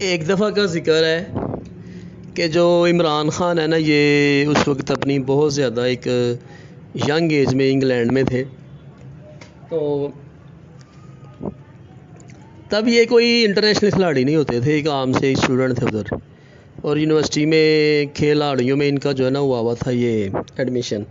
ایک دفعہ کا ذکر ہے کہ جو عمران خان ہے نا، یہ اس وقت اپنی بہت زیادہ ایک ینگ ایج میں انگلینڈ میں تھے. تو تب یہ کوئی انٹرنیشنل کھلاڑی نہیں ہوتے تھے، ایک عام سے اسٹوڈنٹ تھے ادھر. اور یونیورسٹی میں کھلاڑیوں میں ان کا جو ہے نا ہوا ہوا تھا یہ ایڈمیشن.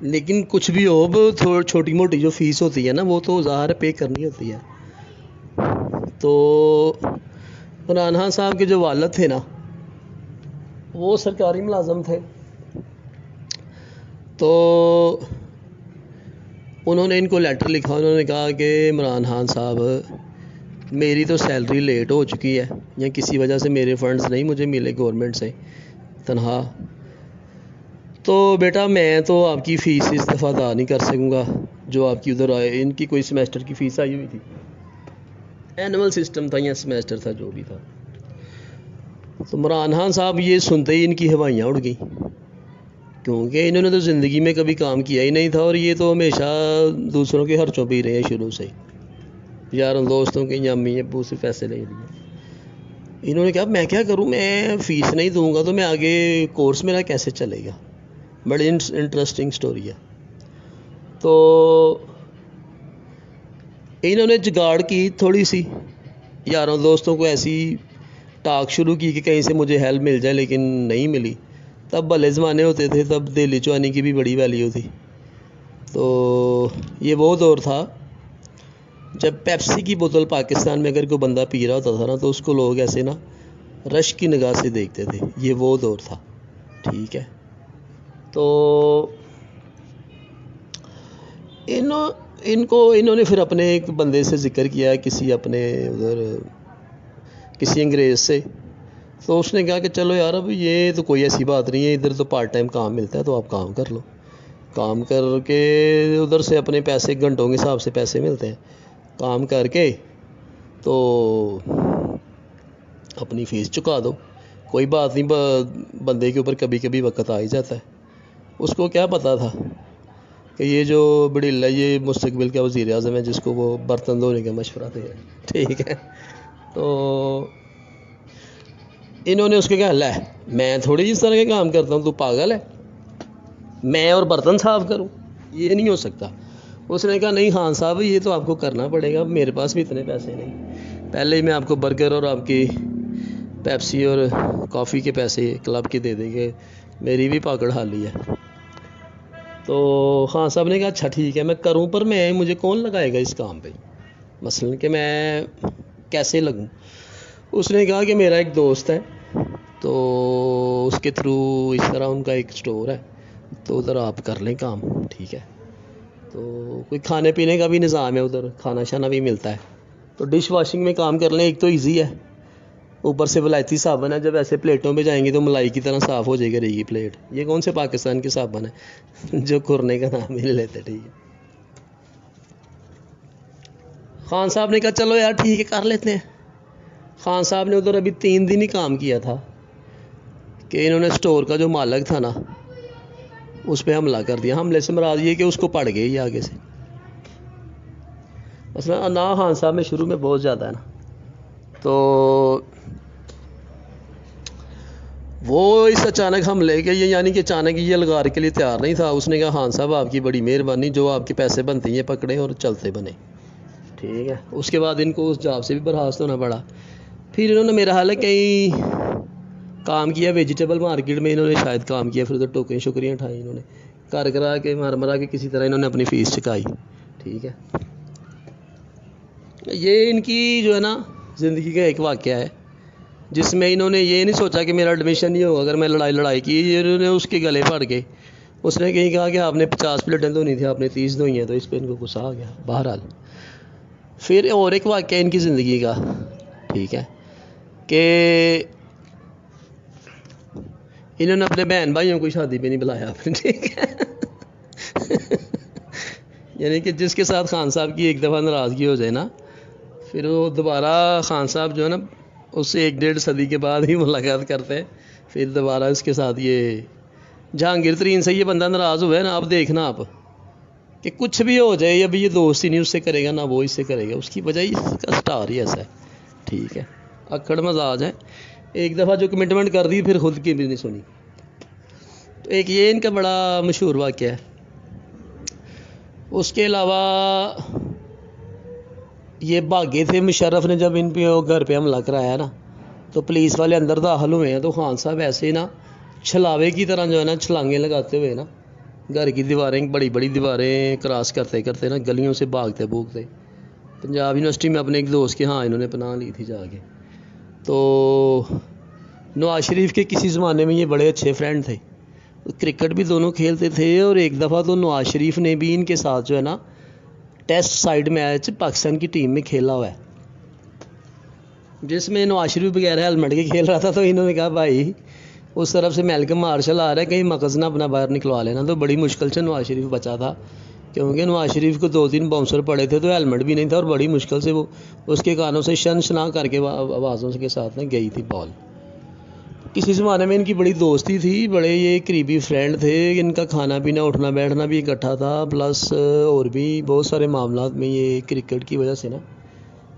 لیکن کچھ بھی ہو، چھوٹی موٹی جو فیس ہوتی ہے نا وہ تو ظاہر پے کرنی ہوتی ہے. تو عمران خان صاحب کے جو والد تھے نا، وہ سرکاری ملازم تھے. تو انہوں نے ان کو لیٹر لکھا. انہوں نے کہا کہ عمران خان صاحب، میری تو سیلری لیٹ ہو چکی ہے یا کسی وجہ سے میرے فنڈز نہیں مجھے ملے گورنمنٹ سے تنخواہ. تو بیٹا میں تو آپ کی فیس اس دفعہ ادا نہیں کر سکوں گا جو آپ کی ادھر آئے. ان کی کوئی سیمیسٹر کی فیس آئی ہوئی تھی، اینول سسٹم تھا یا سیمیسٹر تھا جو بھی تھا. تو عمران خان صاحب یہ سنتے ہی ان کی ہوائیاں اڑ گئیں، کیونکہ انہوں نے تو زندگی میں کبھی کام کیا ہی نہیں تھا اور یہ تو ہمیشہ دوسروں کے خرچوں پہ ہی رہے ہیں شروع سے، یاروں دوستوں کے یا امی ابو سے پیسے لے لیے. انہوں نے کہا میں کیا کروں، میں فیس نہیں دوں گا تو میں آگے کورس میرا کیسے چلے گا. بڑی انٹرسٹنگ سٹوری ہے. تو انہوں نے جگاڑ کی تھوڑی سی، یاروں دوستوں کو ایسی ٹاک شروع کی کہ کہیں سے مجھے ہیلپ مل جائے، لیکن نہیں ملی. تب بھلے زمانے ہوتے تھے، تب دہلی چوانی کی بھی بڑی ویلیو تھی. تو یہ وہ دور تھا جب پیپسی کی بوتل پاکستان میں اگر کوئی بندہ پی رہا ہوتا تھا نا تو اس کو لوگ ایسے نا رش کی نگاہ سے دیکھتے تھے. یہ وہ دور تھا. ٹھیک ہے. تو انہوں نے پھر اپنے ایک بندے سے ذکر کیا، کسی اپنے ادھر کسی انگریز سے. تو اس نے کہا کہ چلو یار اب یہ تو کوئی ایسی بات نہیں ہے، ادھر تو پارٹ ٹائم کام ملتا ہے تو آپ کام کر لو. کام کر کے ادھر سے اپنے پیسے گھنٹوں کے حساب سے پیسے ملتے ہیں. کام کر کے تو اپنی فیس چکا دو، کوئی بات نہیں. بندے کے اوپر کبھی کبھی وقت آ ہی جاتا ہے. اس کو کیا پتا تھا کہ یہ جو بڑھلہ یہ مستقبل کا وزیر اعظم ہے جس کو وہ برتن دھونے کا مشورہ دے. ٹھیک ہے. تو انہوں نے اس کو کہا لے میں تھوڑی اس طرح کے کام کرتا ہوں، تو پاگل ہے، میں اور برتن صاف کروں، یہ نہیں ہو سکتا. اس نے کہا نہیں خان صاحب یہ تو آپ کو کرنا پڑے گا، میرے پاس بھی اتنے پیسے نہیں. پہلے ہی میں آپ کو برگر اور آپ کی پیپسی اور کافی کے پیسے کلب کے دے دیں گے، میری بھی پاکڑ خالی ہے. تو خان صاحب نے کہا اچھا ٹھیک ہے میں کروں، پر مجھے کون لگائے گا اس کام پہ، مثلا کہ میں کیسے لگوں. اس نے کہا کہ میرا ایک دوست ہے تو اس کے تھرو اس طرح ان کا ایک سٹور ہے تو ادھر آپ کر لیں کام. ٹھیک ہے. تو کوئی کھانے پینے کا بھی نظام ہے ادھر، کھانا شانا بھی ملتا ہے. تو ڈش واشنگ میں کام کر لیں، ایک تو ایزی ہے، اوپر سے ولایتی صابن ہے، جب ایسے پلیٹوں پہ جائیں گے تو ملائی کی طرح صاف ہو جائے گی رہے گی پلیٹ. یہ کون سے پاکستان کے صابن ہے جو کھرنے کا نام ہی لے لیتے. ٹھیک ہے. خان صاحب نے کہا چلو یار ٹھیک ہے کر لیتے ہیں. خان صاحب نے ادھر ابھی 3 دن ہی کام کیا تھا کہ انہوں نے سٹور کا جو مالک تھا نا اس پہ حملہ کر دیا. حملے سے مراد یہ کہ اس کو پڑ گئی آگے سے. مثلا نا خان صاحب میں شروع میں بہت زیادہ ہے نا، تو وہ اس اچانک حملے کے یعنی کہ اچانک یہ لگار کے لیے تیار نہیں تھا. اس نے کہا خان صاحب آپ کی بڑی مہربانی، جو آپ کے پیسے بنتے ہیں پکڑے اور چلتے بنے. ٹھیک ہے. اس کے بعد ان کو اس جاب سے بھی برخاست ہونا پڑا. پھر انہوں نے میرا حال ہے کہیں کام کیا ویجیٹیبل مارکیٹ میں، انہوں نے شاید کام کیا، پھر ادھر ٹوکریاں شکریاں اٹھائی انہوں نے، کر کرا کے مرا کے کسی طرح انہوں نے اپنی فیس چکائی. ٹھیک ہے. یہ ان کی جو ہے نا زندگی کا ایک واقعہ ہے جس میں انہوں نے یہ نہیں سوچا کہ میرا ایڈمیشن نہیں ہوگا اگر میں لڑائی کی. انہوں نے اس کے گلے پھاڑ کے اس نے کہیں کہا کہ آپ نے 50 پلیٹیں دھونی تھی، آپ نے 30 دھوئی ہیں، تو اس پہ ان کو غصہ آ گیا. بہرحال پھر اور ایک واقعہ ان کی زندگی کا، ٹھیک ہے، کہ انہوں نے اپنے بہن بھائیوں کو شادی پہ نہیں بلایا. ٹھیک ہے. یعنی کہ جس کے ساتھ خان صاحب کی ایک دفعہ ناراضگی ہو جائے نا، پھر وہ دوبارہ خان صاحب جو ہے نا اس سے 1.5 صدی کے بعد ہی ملاقات کرتے ہیں. پھر دوبارہ اس کے ساتھ یہ جہانگیر ترین سے یہ بندہ ناراض ہوا ہے نا، اب دیکھنا آپ کہ کچھ بھی ہو جائے، ابھی یہ دوست ہی نہیں اس سے کرے گا نہ وہ اس سے کرے گا، اس کی وجہ اس کا سٹار ہی ایسا ہے. ٹھیک ہے. اکڑ مزاج ہیں. ایک دفعہ جو کمٹمنٹ کر دی پھر خود کی بھی نہیں سنی. تو ایک یہ ان کا بڑا مشہور واقعہ ہے. اس کے علاوہ یہ بھاگے تھے مشرف نے جب ان پہ گھر پہ حملہ کرایا نا تو پولیس والے اندر داخل ہوئے ہیں تو خان صاحب ایسے ہی نا چھلاوے کی طرح جو ہے نا چھلانگیں لگاتے ہوئے نا گھر کی دیواریں بڑی بڑی دیواریں کراس کرتے کرتے نا گلیوں سے بھاگتے بھوگتے پنجاب یونیورسٹی میں اپنے ایک دوست کے ہاں انہوں نے پناہ لی تھی جا کے. تو نواز شریف کے کسی زمانے میں یہ بڑے اچھے فرینڈ تھے. کرکٹ بھی دونوں کھیلتے تھے اور ایک دفعہ تو نواز شریف نے بھی ان کے ساتھ جو ہے نا ٹیسٹ سائیڈ میچ پاکستان کی ٹیم میں کھیلا ہوا ہے جس میں نواز شریف بغیر ہیلمٹ کے کھیل رہا تھا. تو انہوں نے کہا بھائی اس طرف سے میلکم مارشل آ رہا ہے کہیں مغز نہ اپنا باہر نکلوا لینا. تو بڑی مشکل سے نواز شریف بچا تھا کیونکہ نواز شریف کو 2-3 باؤنسر پڑے تھے تو ہیلمٹ بھی نہیں تھا اور بڑی مشکل سے وہ اس کے کانوں سے شن شنا کر کے آوازوں کے ساتھ نہ گئی تھی بال. کسی زمانے میں ان کی بڑی دوستی تھی, بڑے یہ قریبی فرینڈ تھے. ان کا کھانا پینا اٹھنا بیٹھنا بھی اکٹھا تھا پلس اور بھی بہت سارے معاملات میں یہ کرکٹ کی وجہ سے نا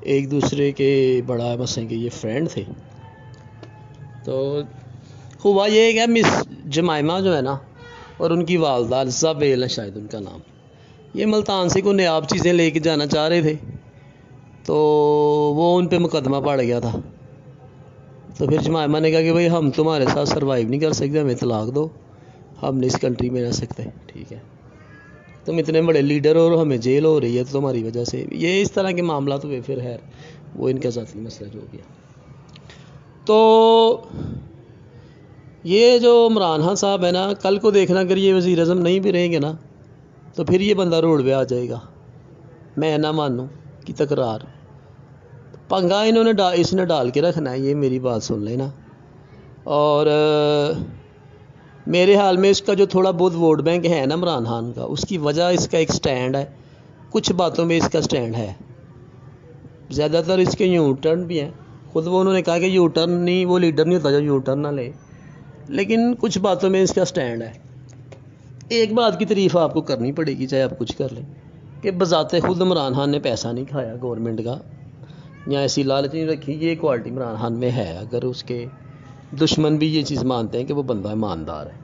ایک دوسرے کے بڑا مسئلے کے یہ فرینڈ تھے. تو ہوا یہ کہ مس جمائمہ جو ہے نا اور ان کی والدہ زابیل ہے شاید ان کا نام, یہ ملتان سے کوئی نیاب چیزیں لے کے جانا چاہ رہے تھے تو وہ ان پہ مقدمہ پڑ گیا تھا. تو پھر جمائمہ نے کہا کہ بھائی ہم تمہارے ساتھ سروائیو نہیں کر سکتے, ہمیں طلاق دو, ہم نہیں اس کنٹری میں رہ سکتے, ٹھیک ہے تم اتنے بڑے لیڈر ہو اور ہمیں جیل ہو رہی ہے تو تمہاری وجہ سے. یہ اس طرح کے معاملات ہوئے. پھر خیر وہ ان کا ذاتی مسئلہ جو ہو گیا. تو یہ جو عمران خان صاحب ہے نا کل کو دیکھنا اگر یہ وزیر اعظم نہیں بھی رہیں گے نا تو پھر یہ بندہ روڈ پہ آ جائے گا. میں نہ مانوں کی تکرار پنگا انہوں نے اس نے ڈال کے رکھنا ہے. یہ میری بات سن لیں نا. اور میرے حال میں اس کا جو تھوڑا بہت ووٹ بینک ہے نا عمران خان کا, اس کی وجہ اس کا ایک سٹینڈ ہے. کچھ باتوں میں اس کا سٹینڈ ہے, زیادہ تر اس کے یو ٹرن بھی ہیں. خود وہ انہوں نے کہا کہ یو ٹرن نہیں, وہ لیڈر نہیں ہوتا جو یو ٹرن نہ لے, لیکن کچھ باتوں میں اس کا سٹینڈ ہے. ایک بات کی تعریف آپ کو کرنی پڑے گی چاہے آپ کچھ کر لیں کہ بذات خود عمران خان نے پیسہ نہیں کھایا گورنمنٹ کا یا ایسی لالچ نہیں رکھی. یہ کوالٹی عمران خان میں ہے. اگر اس کے دشمن بھی یہ چیز مانتے ہیں کہ وہ بندہ ایماندار ہے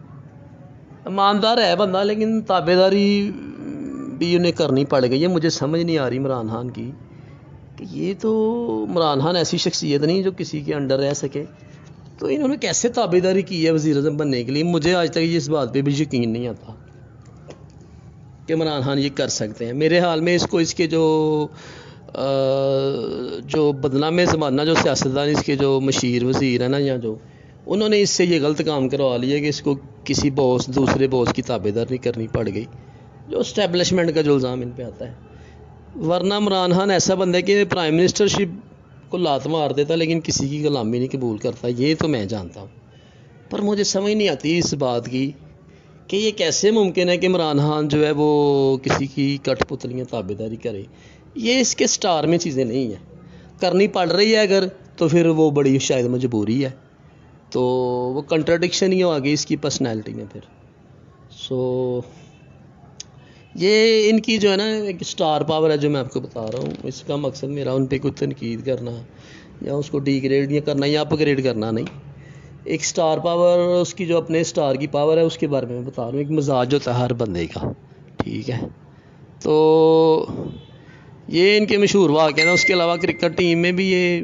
بندہ, لیکن تابع داری بھی انہیں کرنی پڑ گئی ہے. مجھے سمجھ نہیں آ رہی عمران خان کی کہ یہ تو عمران خان ایسی شخصیت نہیں جو کسی کے انڈر رہ سکے, تو انہوں نے کیسے تابع داری کی ہے وزیر اعظم بننے کے لیے. مجھے آج تک اس بات پہ بھی یقین نہیں آتا کہ عمران خان یہ کر سکتے ہیں. میرے حال میں اس کو اس کے جو بدنام زمانہ جو سیاستدان اس کے جو مشیر وزیر ہیں نا یا جو انہوں نے اس سے یہ غلط کام کروا لیا کہ اس کو کسی دوسرے باس کی تابع داری کرنی پڑ گئی, جو اسٹیبلشمنٹ کا جو الزام ان پہ آتا ہے. ورنہ عمران خان ایسا بندہ ہے کہ پرائم منسٹرشپ کو لات مار دیتا لیکن کسی کی غلامی نہیں قبول کرتا. یہ تو میں جانتا ہوں, پر مجھے سمجھ نہیں آتی اس بات کی کہ یہ کیسے ممکن ہے کہ عمران خان جو ہے وہ کسی کی کٹ پتلیاں تابع داری کرے. یہ اس کے سٹار میں چیزیں نہیں ہیں, کرنی پڑ رہی ہے اگر تو پھر وہ بڑی شاید مجبوری ہے, تو وہ کنٹراڈکشن ہی آ گئی اس کی پرسنالٹی میں پھر. سو یہ ان کی جو ہے نا ایک سٹار پاور ہے جو میں آپ کو بتا رہا ہوں. اس کا مقصد میرا ان پہ کوئی تنقید کرنا یا اس کو ڈی گریڈ یا کرنا یا اپ گریڈ کرنا نہیں. ایک سٹار پاور اس کی جو اپنے سٹار کی پاور ہے اس کے بارے میں بتا رہا ہوں. ایک مزاج ہوتا ہے ہر بندے کا, ٹھیک ہے. تو یہ ان کے مشہور واقعہ ہیں. اس کے علاوہ کرکٹ ٹیم میں بھی یہ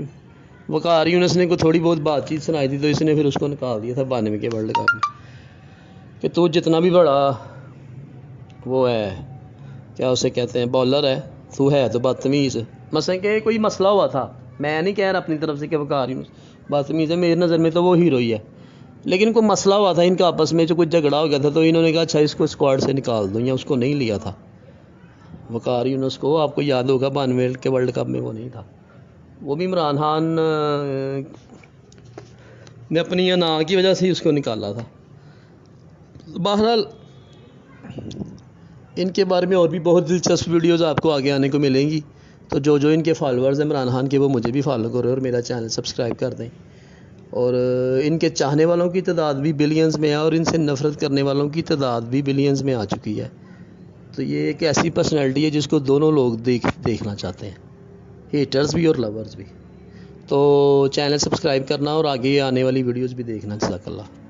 وقار یونس نے کو تھوڑی بہت بات چیت سنائی تھی تو اس نے پھر اس کو نکال دیا تھا 92 کے ورلڈ کپ میں کہ تو جتنا بھی بڑا وہ ہے کیا اسے کہتے ہیں بالر ہے, تو ہے تو بدتمیز. مثلا کہ کوئی مسئلہ ہوا تھا, میں نہیں کہہ رہا اپنی طرف سے کہ وقار یونس بدتمیز ہے, میری نظر میں تو وہ ہیرو ہی ہے, لیکن کوئی مسئلہ ہوا تھا ان کا آپس میں جو کوئی جھگڑا ہو گیا تھا تو انہوں نے کہا اچھا اس کو اسکواڈ سے نکال دوں, یا اس کو نہیں لیا تھا وقار یونس کو. آپ کو یاد ہوگا 92 کے ورلڈ کپ میں وہ نہیں تھا, وہ بھی عمران خان نے اپنی انا کی وجہ سے ہی اس کو نکالا تھا. بہرحال ان کے بارے میں اور بھی بہت دلچسپ ویڈیوز آپ کو آگے آنے کو ملیں گی. تو جو ان کے فالوورز ہیں عمران خان کے وہ مجھے بھی فالو کریں اور میرا چینل سبسکرائب کر دیں. اور ان کے چاہنے والوں کی تعداد بھی بلینز میں ہے اور ان سے نفرت کرنے والوں کی تعداد بھی بلینز میں آ چکی ہے. تو یہ ایک ایسی پرسنالٹی ہے جس کو دونوں لوگ دیکھنا چاہتے ہیں, ہیٹرز بھی اور لورز بھی. تو چینل سبسکرائب کرنا اور آگے آنے والی ویڈیوز بھی دیکھنا. جزاک اللہ.